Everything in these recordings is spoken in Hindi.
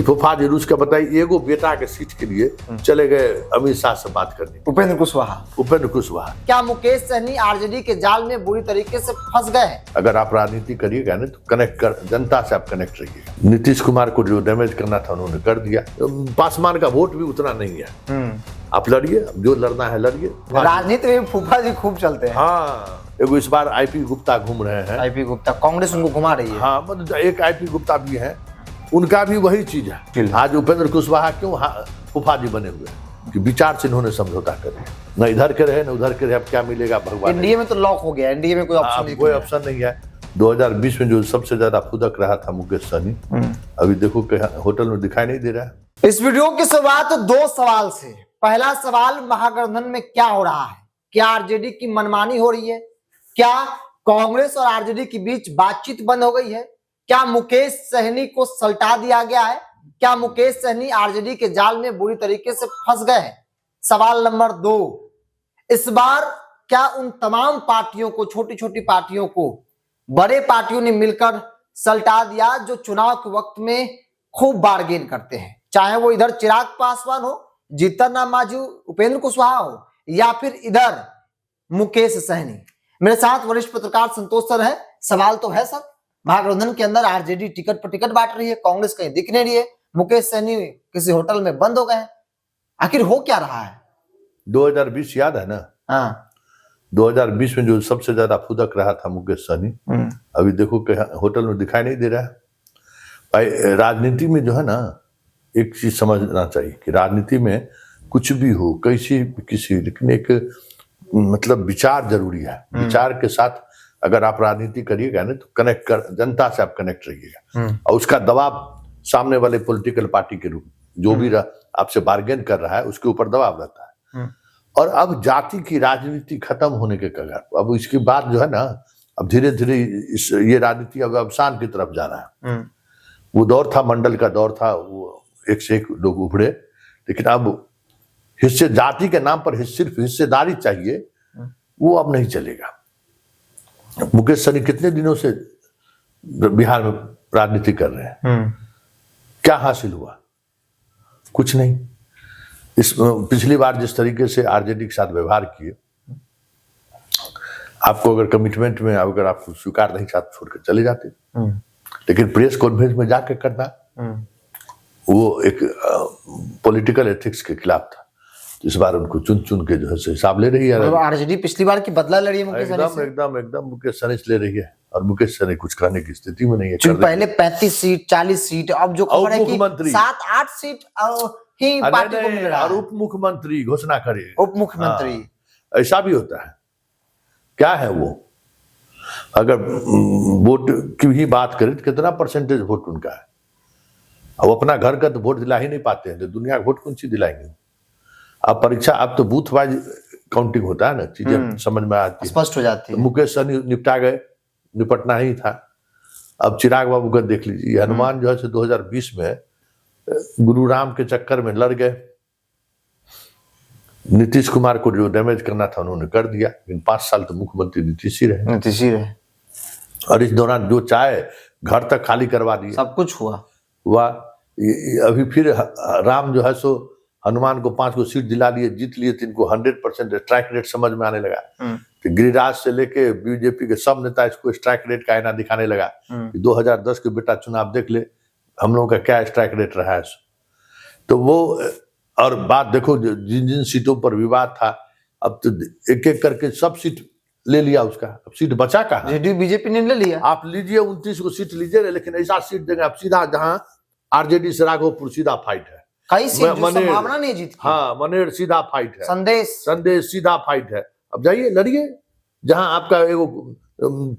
फूफा जी रूस का बताइए, एगो बेटा के सीट के लिए चले गए अमित शाह से बात करने। उपेंद्र कुशवाहा। क्या मुकेश सहनी आरजेडी के जाल में बुरी तरीके से फंस गए हैं? अगर आप राजनीति करिएगा ना तो कनेक्ट कर, जनता से आप कनेक्ट रहिएगा। नीतीश कुमार को जो डैमेज करना था उन्होंने कर दिया। पासवान का वोट भी उतना नहीं है। आप लड़िए, जो लड़ना है लड़िए। राजनीति में फूफा जी खूब चलते हैं। हाँ, एगो इस बार आईपी गुप्ता घूम रहे हैं। आईपी गुप्ता, कांग्रेस उनको घुमा रही है। हाँ, मतलब एक आईपी गुप्ता भी है, उनका भी वही चीज है। आज उपेंद्र कुशवाहा क्यों फूफा जी बने हुए हैं कि विचार से इन्होंने समझौता करे, न इधर के रहे न उधर के रहे। अब क्या मिलेगा भगवान। एनडीए में तो लॉक हो गया, एनडीए में कोई ऑप्शन नहीं है। 2020 में जो सबसे ज्यादा फुदक रहा था मुकेश सहनी, अभी देखो होटल में दिखाई नहीं दे रहा है। इस वीडियो की शुरुआत 2 सवाल से। पहला सवाल, महागठबंधन में क्या हो रहा है? क्या आरजेडी की मनमानी हो रही है? क्या कांग्रेस और आरजेडी के बीच बातचीत बंद हो गई है? क्या मुकेश सहनी को सल्टा दिया गया है? क्या मुकेश सहनी आरजेडी के जाल में बुरी तरीके से फंस गए हैं? सवाल नंबर 2, इस बार क्या उन तमाम पार्टियों को, छोटी छोटी पार्टियों को बड़े पार्टियों ने मिलकर सल्टा दिया जो चुनाव के वक्त में खूब बार्गेन करते हैं? चाहे वो इधर चिराग पासवान हो, जीतन राम मांझी, उपेंद्र कुशवाहा हो, या फिर इधर मुकेश सहनी। मेरे साथ वरिष्ठ पत्रकार संतोष सर है। सवाल तो है सर, महागठबंधन के अंदर आरजेडी टिकट पर टिकट बांट रही है, कांग्रेस कहीं दिख नहीं रही है, मुकेश सहनी किसी होटल में बंद हो गए, आखिर हो क्या रहा है? 2020 याद है ना? हाँ, 2020 में जो सबसे ज्यादा फुदक रहा था मुकेश सहनी, अभी देखो होटल में दिखाई नहीं दे रहा है। भाई, राजनीति में जो है ना, एक चीज समझना चाहिए कि राजनीति में कुछ भी हो, किसी लेकिन एक मतलब विचार जरूरी है। विचार के साथ अगर आप राजनीति करिएगा ना तो कनेक्ट कर, जनता से आप कनेक्ट रहिएगा। और उसका दबाव सामने वाले पॉलिटिकल पार्टी के रूप जो भी आपसे बार्गेन कर रहा है उसके ऊपर दबाव रहता है। और अब जाति की राजनीति खत्म होने के कगार, अब इसके बाद जो है ना, अब धीरे धीरे ये राजनीति अब अवसान की तरफ जा रहा है। वो दौर था, मंडल का दौर था, वो एक से एक लोग उभरे, लेकिन अब हिस्से, जाति के नाम पर सिर्फ हिस्सेदारी चाहिए, वो अब नहीं चलेगा। मुकेश सहनी कितने दिनों से बिहार में राजनीति कर रहे हैं, क्या हासिल हुआ? कुछ नहीं। इस पिछली बार जिस तरीके से आरजेडी के साथ व्यवहार किए, आपको अगर कमिटमेंट में अगर आप स्वीकार नहीं चाहते छोड़कर चले जाते, लेकिन प्रेस कॉन्फ्रेंस में जाकर करना वो एक पॉलिटिकल एथिक्स के खिलाफ था। इस बार उनको चुन चुन के जो है हिसाब ले रही है। आरजेडी पिछली बार की बदला लड़ी है मुकेश सहनी से। एकदम मुकेश सहनी से ले रही है, और मुकेश सहनी कुछ करने की स्थिति में नहीं है। पहले 35 सीट 40 सीट, अब जो खबर है कि 7-8 सीट ही पार्टी को मिल रहा है। और उप मुख्यमंत्री घोषणा करे, उप मुख्यमंत्री। ऐसा भी होता है। क्या है वो? अगर वोट की ही बात करें तो कितना परसेंटेज वोट उनका है? अब अपना घर का तो वोट दिला ही नहीं पाते हैं, तो दुनिया का वोट कौन सी दिलाएंगे? अब परीक्षा, अब तो बूथ वाइज काउंटिंग होता है ना, चीजें समझ में आती है, स्पष्ट हो जाती है। तो मुकेश सहनी निपटा गए, निपटना ही था। अब चिराग बाबू का देख लीजिए, हनुमान जो है 2020 में गुरुराम के चक्कर में लड़ गए। नीतीश कुमार को जो डैमेज करना था उन्होंने कर दिया, लेकिन 5 साल तो मुख्यमंत्री नीतीश ही रहे। और इस दौरान जो चाहे घर तक खाली करवा दिए, सब कुछ हुआ। अभी फिर राम जो है सो हनुमान को 5 को सीट दिला लिए, जीत लिए, तो इनको 100% स्ट्राइक रेट समझ में आने लगा। तो गिरिराज से लेके बीजेपी के सब नेता इसको स्ट्राइक रेट का आईना दिखाने लगा कि 2010 के बेटा चुनाव देख ले, हम लोगों का क्या स्ट्राइक रेट रहा है। तो वो, और बात देखो, जिन जिन सीटों पर विवाद था, अब तो एक एक करके सब सीट ले लिया उसका। अब सीट बचा कहाँ? बीजेपी ने ले लिया। आप लीजिए 29 को सीट लीजिए, लेकिन ऐसा सीट देंगे आप सीधा, जहां आरजेडी से राघोपुर सीधा फाइट है, कई सीट जो संभावना नहीं जीत की। हाँ, मनेर सीधा फाइट है, संदेश सीधा फाइट है। अब जाइए लड़िए, जहां आपका एगो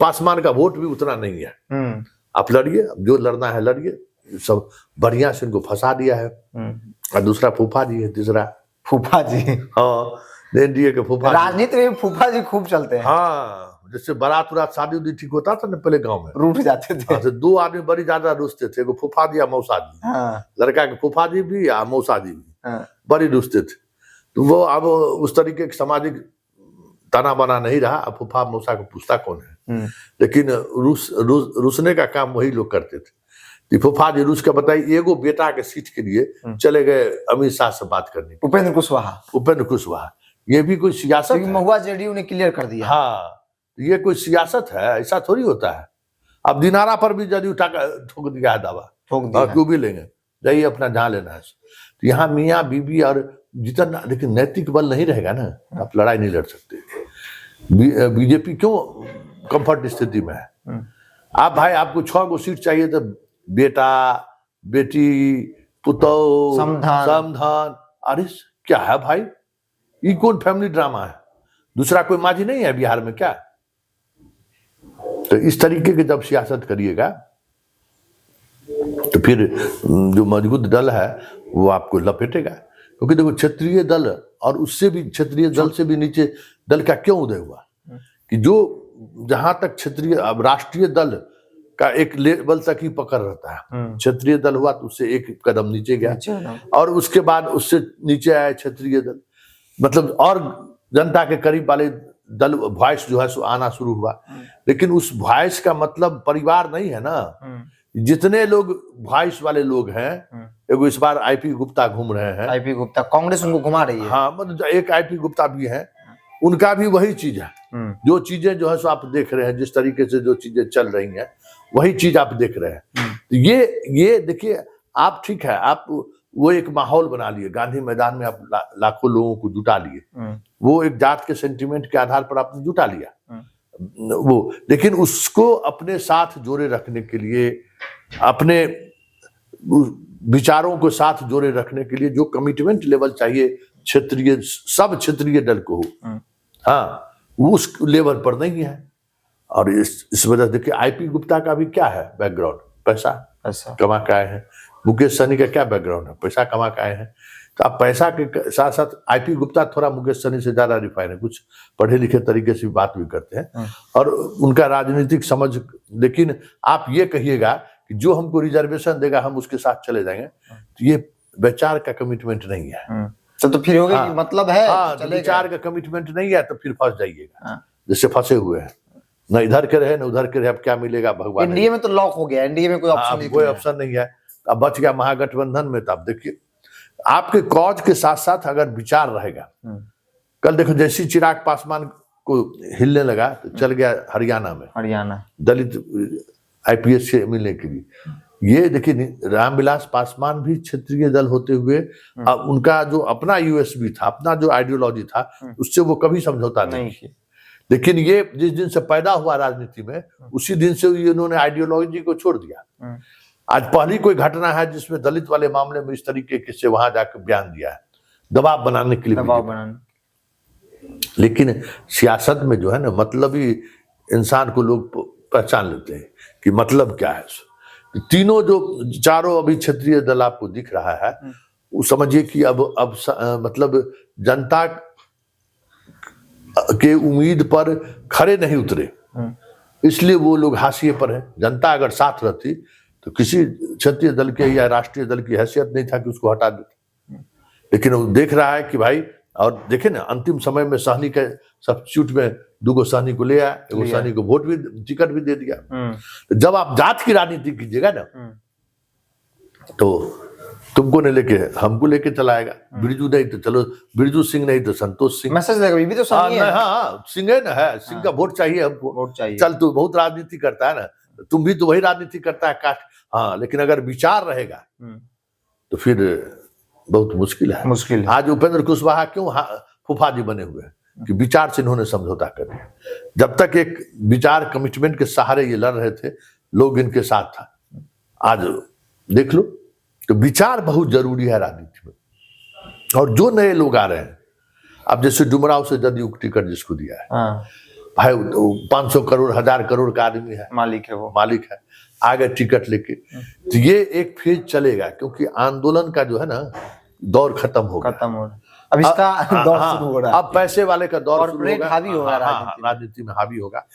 पासवान का वोट भी उतना नहीं है। आप लड़िए, जो लड़ना है लड़िए। सब बढ़िया से उनको फंसा दिया है। और दूसरा फूफा जी है, तीसरा फूफा जी। हाँ, एनडीए के फूफा। राजनीति में फूफा जी खूब चलते हैं। हाँ, जैसे बारात उरात शादी उदी ठीक होता था ना पहले गांव में, रूठ जाते थे। तो 2 आदमी बड़ी ज्यादा रुसते थे, एगो फूफा जी या मौसा जी। लड़का के फूफा जी भी या मौसा जी भी बड़ी रुसते थे। तो वो अब उस तरीके के सामाजिक ताना बाना नहीं रहा। अब फूफा मौसा को पूछता कौन है, लेकिन रूसने का काम वही लोग करते थे। कि फूफा जी रूस का बताइए एगो बेटा के सीट के लिए चले गए अमित शाह से बात करने। उपेंद्र कुशवाहा ये भी कोई सियासत है? महुआ जेडीयू ने क्लियर कर दिया। हाँ, ये कोई सियासत है? ऐसा थोड़ी होता है। अब दिनारा पर भी जदयू ठोक दिया है दावा, ठोक दिया, क्यों भी लेंगे, जाइए अपना जहां लेना है। तो यहाँ मियाँ बीबी और जितना, लेकिन नैतिक बल नहीं रहेगा ना, आप लड़ाई नहीं लड़ सकते। बीजेपी क्यों कंफर्ट स्थिति में है? आप भाई आपको 6 गो सीट चाहिए तो बेटा बेटी पुतौ समधान, अरे क्या है भाई, ये कौन फैमिली ड्रामा है? दूसरा कोई माझी नहीं है बिहार में क्या? तो इस तरीके की जब सियासत करिएगा तो फिर जो मजबूत दल है वो आपको लपेटेगा। क्योंकि देखो क्षत्रिय दल और उससे भी क्षत्रिय दल से भी नीचे दल का क्यों उदय हुआ कि जो जहां तक क्षत्रिय, अब राष्ट्रीय दल का एक लेवल तक ही पकड़ रहता है, क्षत्रिय दल हुआ तो उससे एक कदम नीचे गया और उसके बाद उससे नीचे आया क्षत्रिय दल, मतलब और जनता के करीब वाले दल वॉइस जो है सो आना शुरू हुआ। लेकिन उस वॉइस का मतलब परिवार नहीं है ना। जितने लोग वॉइस वाले लोग हैं, एगो इस बार आईपी गुप्ता घूम रहे हैं, आईपी गुप्ता कांग्रेस उनको घुमा रही है। हाँ, मतलब एक आईपी गुप्ता भी है, उनका भी वही चीज है। जो चीजें जो है सो आप देख रहे हैं, जिस तरीके से जो चीजें चल रही हैं वही चीज आप देख रहे हैं। ये देखिए आप, ठीक है, आप वो एक माहौल बना लिए, गांधी मैदान में आप लाखों लोगों को जुटा लिए, वो एक जात के सेंटिमेंट के आधार पर आपने जुटा लिया वो, लेकिन उसको अपने साथ जोड़े रखने के लिए, अपने विचारों को साथ जोड़े रखने के लिए जो कमिटमेंट लेवल चाहिए क्षेत्रीय, सब क्षेत्रीय दल को हो, हाँ, वो उस लेवल पर नहीं है। और इस वजह से देखिए आईपी गुप्ता का भी क्या है बैकग्राउंड, पैसा कमा के आए हैं। मुकेश सहनी का क्या बैकग्राउंड है, पैसा कमा के आए हैं। तो आप पैसा के साथ साथ आईपी गुप्ता थोड़ा मुकेश सहनी से ज्यादा रिफाइन है, कुछ पढ़े लिखे तरीके से बात भी करते हैं और उनका राजनीतिक समझ। लेकिन आप ये कहिएगा कि जो हमको रिजर्वेशन देगा हम उसके साथ चले जाएंगे, तो ये विचार का कमिटमेंट नहीं है। तो फिर हो गया, मतलब है विचार का कमिटमेंट नहीं है तो फिर फंस जाइएगा, जैसे फंसे हुए हैं, न इधर के रहे न उधर के रहे, अब क्या मिलेगा भगवान। एनडीए में तो लॉक हो गया, एनडीए में कोई ऑप्शन नहीं है। अब बच गया महागठबंधन में। तो आप देखिए आपके कॉज के साथ साथ अगर विचार रहेगा, कल देखो जैसी चिराग पासवान को हिलने लगा तो चल गया हरियाणा दलित आईपीएस से मिलने के लिए। ये देखिए रामविलास पासवान भी क्षेत्रीय दल होते हुए उनका जो अपना यूएसबी था, अपना जो आइडियोलॉजी था, उससे वो कभी समझौता नहीं किया। लेकिन ये जिस दिन से पैदा हुआ राजनीति में, उसी दिन से इन्होंने आइडियोलॉजी को छोड़ दिया। आज पहली कोई घटना है जिसमें दलित वाले मामले में इस तरीके से वहां जाकर बयान दिया है, दबाव बनाने के लिए। लेकिन सियासत में जो है ना, मतलबी इंसान को लोग पहचान लेते हैं कि मतलब क्या है। तीनों जो चारों अभी क्षेत्रीय दल आपको दिख रहा है, वो समझिए कि अब मतलब जनता के उम्मीद पर खड़े नहीं उतरे, इसलिए वो लोग हाशिए पर हैं। जनता अगर साथ रहती तो किसी क्षेत्रीय दल के या राष्ट्रीय दल की हैसियत नहीं था कि उसको हटा देते। लेकिन वो देख रहा है कि भाई, और देखे ना अंतिम समय में सहनी के सब्स्टिट्यूट में 2 सहनी को ले आया, 1 सहनी को वोट भी, टिकट भी दे दिया। तो जब आप जात की राजनीति कीजिएगा ना, तो तुमको नहीं लेके हमको लेके चलाएगा। बिरजू नहीं तो चलो बिरजू सिंह, नहीं तो संतोष सिंह। मैसेज देगा भी तो सिंह है। हाँ, सिंह है ना, है सिंह का वोट चाहिए हमको, वोट चाहिए। चल तू बहुत राजनीति करता है ना, तुम भी तो वही राजनीति करता है कास्ट। हाँ, लेकिन अगर विचार रहेगा तो फिर बहुत मुश्किल है। आज उपेंद्र कुशवाहा क्यों फूफा जी बने हुए हैं कि विचार से इन्होंने समझौता कर दिया। जब तक एक विचार कमिटमेंट के सहारे ये लड़ रहे थे, लोग इनके साथ था। आज देख लो, तो विचार बहुत जरूरी है राजनीति में। और जो नए लोग आ रहे हैं, अब जैसे डुमराव से जदयू टिकट जिसको दिया है, भाई 500 करोड़ 1000 करोड़ का आदमी है, मालिक है, आ गए टिकट लेके। तो ये एक फेज चलेगा, क्योंकि आंदोलन का जो है ना दौर खत्म हो गया। अब इसका दौर शुरू हो रहा है। अब पैसे वाले का दौर शुरू होगा, हावी होगा राजनीति में हावी होगा।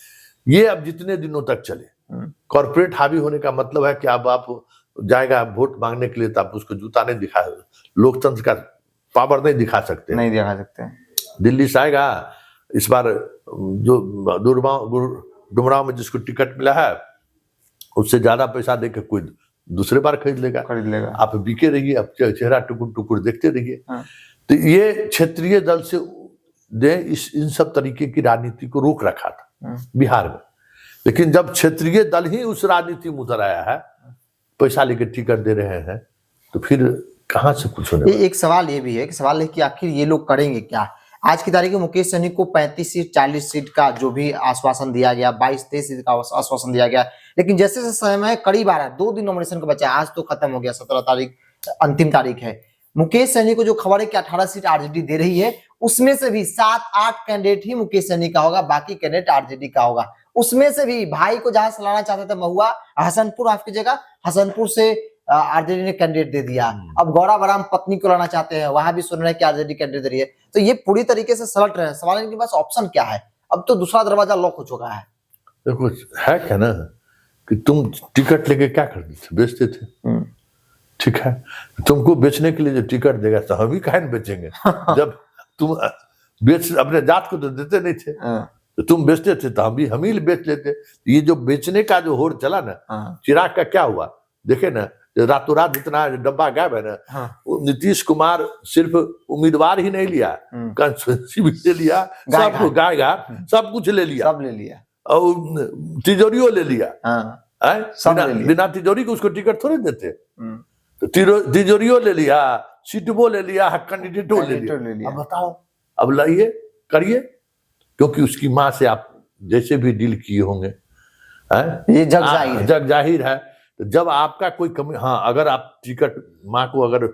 ये अब जितने दिनों तक चले, कॉर्पोरेट हावी होने का मतलब है कि अब आप जाएगा वोट मांगने के लिए तो आप उसको जूता नहीं दिखा, लोकतंत्र का पावर नहीं दिखा सकते। दिल्ली से आएगा, इस बार जो डुमराव में जिसको टिकट मिला है उससे ज्यादा पैसा देके कोई दूसरे बार खरीद लेगा। आप बिके रहिए, आप चेहरा टुकुर टुकुर देखते रहिए। तो ये क्षेत्रीय दल से इन सब तरीके की राजनीति को रोक रखा था बिहार में। लेकिन जब क्षेत्रीय दल ही उस राजनीति में उतर आया है, पैसा लेकर टिकट दे रहे हैं, तो फिर कहां से कुछ होने वाला? एक सवाल ये भी है, सवाल है कि आखिर ये लोग करेंगे क्या? आज की तारीख में मुकेश सहनी को 35 सीट 40 सीट का जो भी आश्वासन दिया गया, 22-23 सीट का आश्वासन दिया गया, लेकिन जैसे जैसे समय करीब आ रहा है, 2 दिन नॉमिनेशन का बचा है, आज तो खत्म हो गया, 17 तारीख अंतिम तारीख है। मुकेश सहनी को जो खबर है कि 18 सीट आरजेडी दे रही है, उसमें से भी 7-8 कैंडिडेट ही मुकेश सहनी का होगा, बाकी कैंडिडेट आरजेडी का होगा। उसमें से भी भाई को जहां से लाना चाहते थे महुआ, हसनपुर, आपकी जगह हसनपुर से आरजेडी ने कैंडिडेट दे दिया। अब गौरा बराम पत्नी को लाना चाहते हैं, वहां भी सुन रहे हैं कि आरजेडी कैंडिडेट दे रही है। तो ये पूरी तरीके से सलट रहे हैं। सवाल इनके पास ऑप्शन क्या है? अब तो दूसरा दरवाजा लॉक हो चुका है। देखो है क्या ना कि तुम टिकट लेके क्या करते थे? बेचते थे। ठीक है, तुमको बेचने के लिए जो टिकट देगा तो हम ही काहे न बेचेंगे? जब तुम बेच अपने जात को तो देते नहीं थे, तो तुम बेचते थे तो हम ही बेच लेते। ये जो बेचने का जो होड़ चला ना, चिराग का क्या हुआ देखे ना, रातों रात इतना डब्बा गायब है ना। नीतीश कुमार सिर्फ उम्मीदवार ही नहीं लिया, कंस्टिट्यूएंसी भी ले लिया, सब गायगा, सब कुछ ले लिया, और तिजोरियों ले लिया। बिना तिजोरी को उसको टिकट थोड़ी देते। तो तिजोरियों ले लिया, सीटबो ले लिया, कैंडिडेटो ले लिया। अब बताओ, अब लाइए करिए, क्योंकि उसकी माँ से आप जैसे भी डील किए होंगे, ये जग जाहिर है। तो जब आपका कोई कमी, हाँ, अगर आप टिकट माँ को, अगर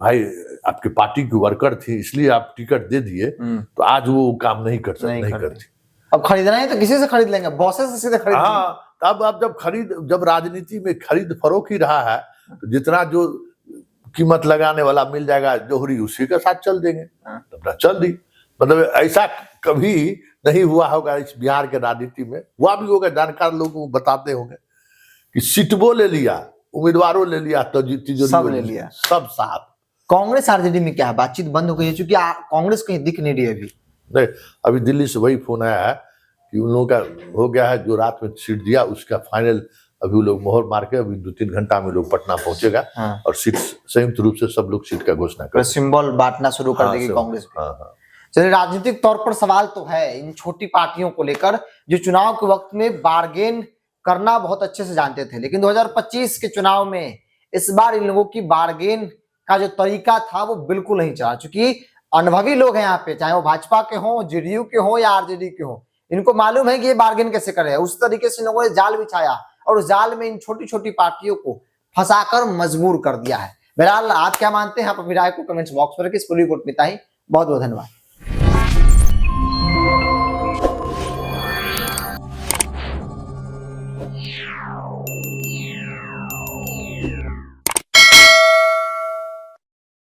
भाई आपके पार्टी की वर्कर थी इसलिए आप टिकट दे दिए, तो आज वो काम नहीं करती। अब खरीदना है तो किसी से खरीद लेंगे, बॉसेस से सीधे खरीद। हाँ, तब आप जब राजनीति में खरीद फरोख ही रहा है, तो जितना जो कीमत लगाने वाला मिल जाएगा जोहरी, उसी के साथ चल देंगे। अपना चल दी। मतलब ऐसा कभी नहीं हुआ होगा इस बिहार के राजनीति में। हुआ भी होगा, जानकार लोग बताते होंगे कि सीटबो ले लिया, उम्मीदवारों ले लिया, तो सब ले लिया, सब साथ। कांग्रेस आरजेडी में क्या है? बातचीत बंद हो गई है, क्योंकि कांग्रेस कहीं दिख नहीं रही है अभी। नहीं, अभी दिल्ली से वही फोन आया है कि उन लोगों का हो गया है, जो रात में सीट दिया उसका फाइनल अभी वो लोग मोहर मार के अभी 2-3 घंटा में लोग पटना पहुंचेगा। और सीट संयुक्त रूप से सब लोग सीट का घोषणा कर, सिंबल बांटना शुरू कर देगी कांग्रेस। चलिए, राजनीतिक तौर पर सवाल तो है इन छोटी पार्टियों को लेकर, जो चुनाव के वक्त में बार्गेन करना बहुत अच्छे से जानते थे, लेकिन 2025 के चुनाव में इस बार इन लोगों की बार्गेन का जो तरीका था वो बिल्कुल नहीं चला। चूंकि अनुभवी लोग हैं यहाँ पे, चाहे वो भाजपा के हों, जेडीयू के हों या आरजेडी के हों, इनको मालूम है कि ये बार्गेन कैसे करे। उस तरीके से इन लोगों ने जाल बिछाया और उस जाल में इन छोटी छोटी पार्टियों को फंसाकर मजबूर कर दिया है। बहरहाल, आप क्या मानते हैं? आप अपनी राय को कमेंट्स बॉक्स में रखिए। इस पूरी रिपोर्ट में इतना ही। बहुत बहुत धन्यवाद।